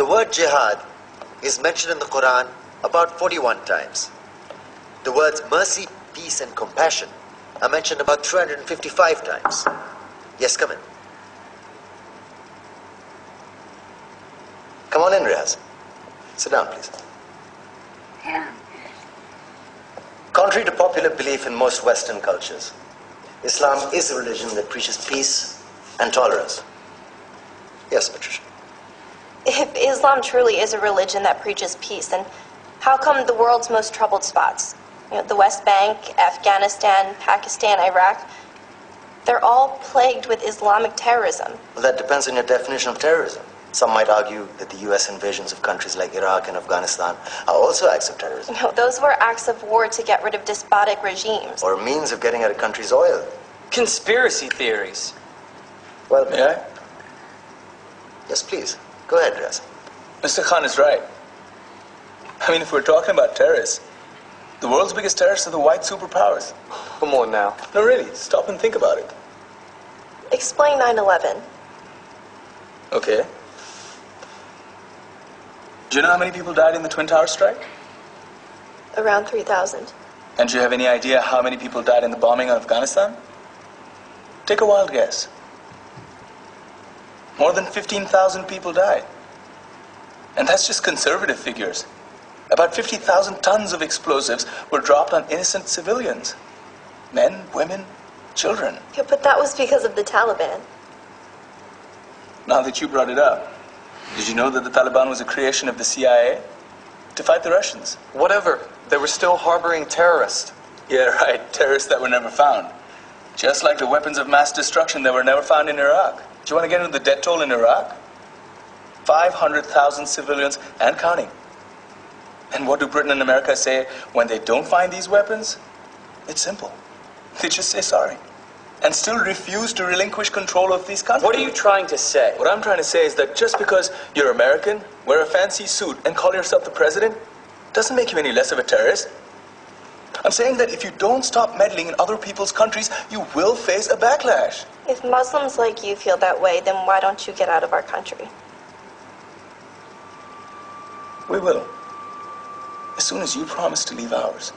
word jihad is mentioned in the Quran about 41 times. The words mercy, peace, and compassion are mentioned about 355 times. Yes, come in. Come on in, Riaz. Sit down, please. Yeah. Contrary to popular belief in most Western cultures, Islam is a religion that preaches peace and tolerance. Yes, Patricia. If Islam truly is a religion that preaches peace, then how come the world's most troubled spots, the West Bank, Afghanistan, Pakistan, Iraq, they're all plagued with Islamic terrorism? Well, that depends on your definition of terrorism. Some might argue that the U.S. invasions of countries like Iraq and Afghanistan are also acts of terrorism. No, those were acts of war to get rid of despotic regimes. Or a means of getting at a country's oil. Conspiracy theories. Well, May I? Yes, please. Go ahead, Riaz. Mr. Khan is right. I mean, if we're talking about terrorists, the world's biggest terrorists are the white superpowers. Come on now. No, really, stop and think about it. Explain 9/11. Okay. Do you know how many people died in the Twin Towers strike? Around 3,000. And do you have any idea how many people died in the bombing of Afghanistan? Take a wild guess. More than 15,000 people died. And that's just conservative figures. About 50,000 tons of explosives were dropped on innocent civilians. Men, women, children. Yeah, but that was because of the Taliban. Now that you brought it up, did you know that the Taliban was a creation of the CIA to fight the Russians? Whatever. They were still harboring terrorists. Yeah, right. Terrorists that were never found. Just like the weapons of mass destruction that were never found in Iraq. Do you want to get into the death toll in Iraq? 500,000 civilians and counting. And what do Britain and America say when they don't find these weapons? It's simple. They just say sorry. And still refuse to relinquish control of these countries. What are you trying to say? What I'm trying to say is that just because you're American, wear a fancy suit, and call yourself the president, doesn't make you any less of a terrorist. I'm saying that if you don't stop meddling in other people's countries, you will face a backlash. If Muslims like you feel that way, then why don't you get out of our country? We will. As soon as you promise to leave ours.